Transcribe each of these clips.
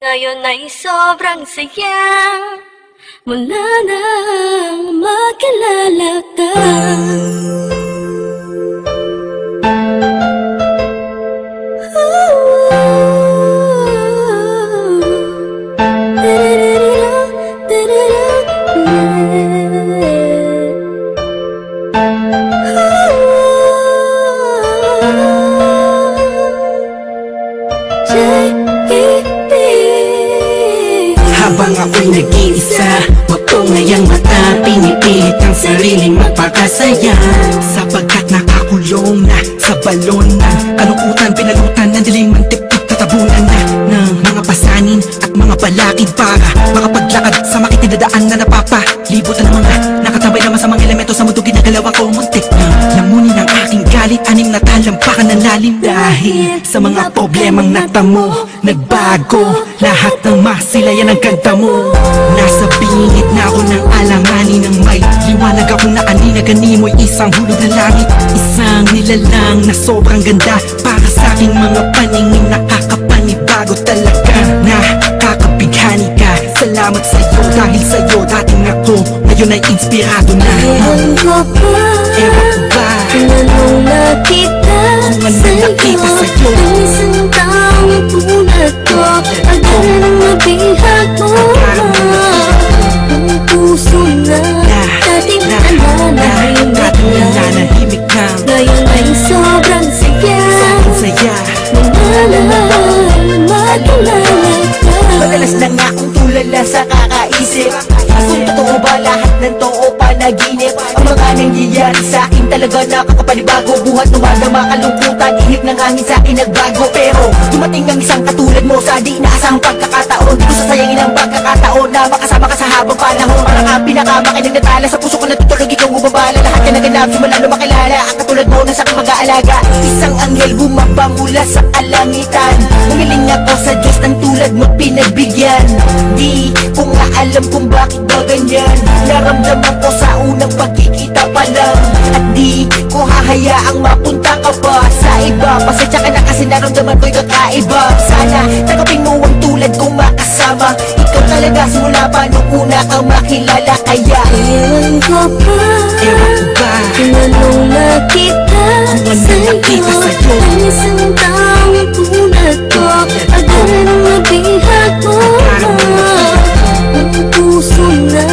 Ngayon ay sobrang saya, mula nang makilala ka. Habang ako'y nag-iisa, wag ko ngayang mata, pinipilit ang sariling magpakasaya. Sapagkat nakakulong na sa balon na kalungkutan, pinalutan ng dilim, mantip-tip, tatabunan na ng mga pasanin at mga balakid para makapaglakad sa makitidadaan na napapalibot na mga nakatambay naman sa mga elemento sa mundo. Ginagalawan ko muntik na lamunin ang aking galit, anim na talampakan ng lalim. Dahil sa mga problemang natamo, nagbago lahat ng masilayan ng kanta mo. Nasa bingit na ako ng alanganin ng may liwanag akong naaningagani mo'y isang hulog na langit. Isang nilalang na sobrang ganda para sa aking mga paningin, nakakapanibago talaga, nakakabighani ka. Salamat sa'yo, dahil sa'yo dating ako, ngayon ay inspirado na. Ewan ko ba, ewan ko ba, kung anong nakita sa'yo, ang isang taong tulad ko, agaran ang mabihag mo. Ang puso na dating nananahimik na, ngayon ay sobrang saya, mula nang makilala ka. Madalas na nga akong tulala sa kakaisip kung totoo ba lahat ng to o panaginip. Ang mga nangyayari sa akin talaga nakakapanibago. Buhat dumadama kalungkutan, ihip ng hangin sa akin nagbago. Pero dumating ang isang katulad mo sa di inaasahang pagkakataon. Di ko sasayangin ang pagkakataon na makasama ka sa habang panahon. Parang ang pinakamakinang natala sa puso ko natutulog, ikaw bumabala. Lahat ka naganap, simula na makilala ang katulad mo na sa aking mag-aalaga. Isang anghel bumaba mula sa kalangitan. Umiling ako sa Diyos ng tulad mo pinagbigyan. Di ko nga alam kung bakit ba ganyan. Naramdaman ko sa unang pagkikita pa lang. At di ko hahayaang mapunta ka pa sa iba. Pasensya ka na kasi naramdaman ko'y kakaiba. Sana tanggapin mo ang tulad kong makasama. Ikaw talaga simula pa nung una kang makilala. Kaya ewan ko ba, kung anong nakita sa'yo, ang isang taong tulad ko, agaran ang mabihag mo. Ang puso na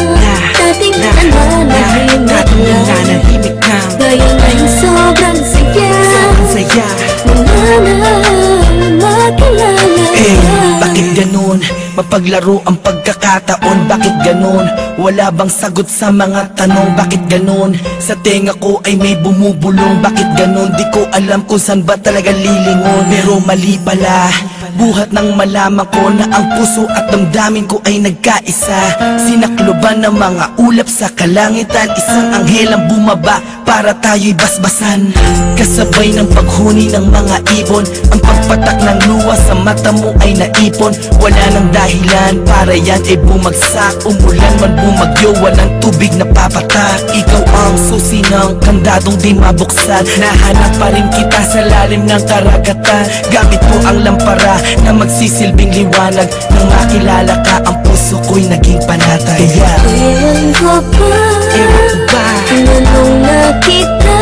dating nananahimik na, ngayon ay sobrang saya, mula nang makilala ka. Bakit ganun? Mapaglaro ang pagkakataon. Bakit ganun? Wala bang sagot sa mga tanong? Bakit ganun? Sa tenga ko ay may bumubulong. Bakit ganun? Di ko alam kung saan ba talaga lilingon. Pero mali pala, buhat nang malaman ko na ang puso at damdamin ko ay nagkaisa. Sinakloban ng mga ulap sa kalangitan, isang anghel ang bumaba para tayo'y basbasan. Kasabay ng paghuni ng mga ibon, ang pagpatak ng luha sa mata mo ay naipon. Wala nang dahilan para yan ay bumagsak. Umulan man bumagyo, walang tubig na papatak. Ikaw ang susi ng kandadong di mabuksan. Nahanap pa rin kita sa lalim ng karagatan. Gamit ko ang lampara na magsisilbing liwanag. Nang makilala ka, ang puso ko'y naging panatag. Kaya ewan ko ba, kung anong nakita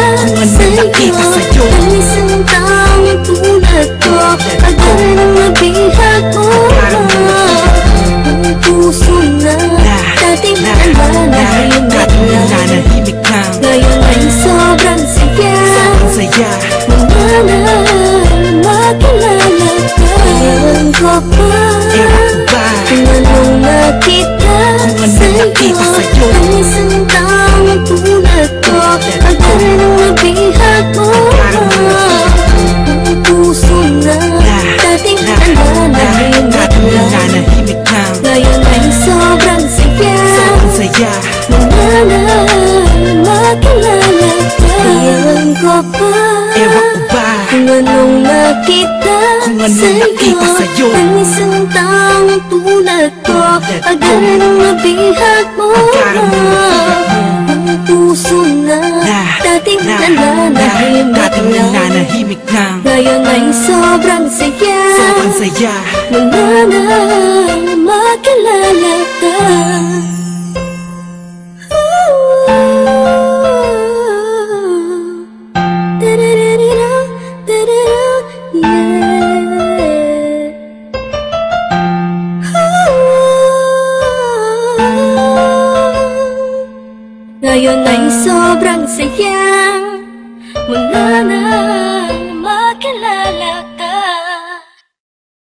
sa'yo, ang isang taong tulad ko, agaran ang mabihag mo. Ang puso na dating nananahimik na, ngayon ay sobrang saya, mula nang makilala ka. Ewan ko ba, kung anong nakita sa'yo, ang isang taong tulad ko, agaran ang mabihag mo. Ang puso na dating nananahimik na, ngayon ay sobrang saya, mula nang makilala ka. Ewan ko ba, kung anong nakita sa'yo, ang isang taong tulad ko, agaran ang mabihag mo. Ang puso na dating nananahimik na, ngayon ay sobrang saya, saya. Mula na Ngayon ay sobrang saya mula na makilala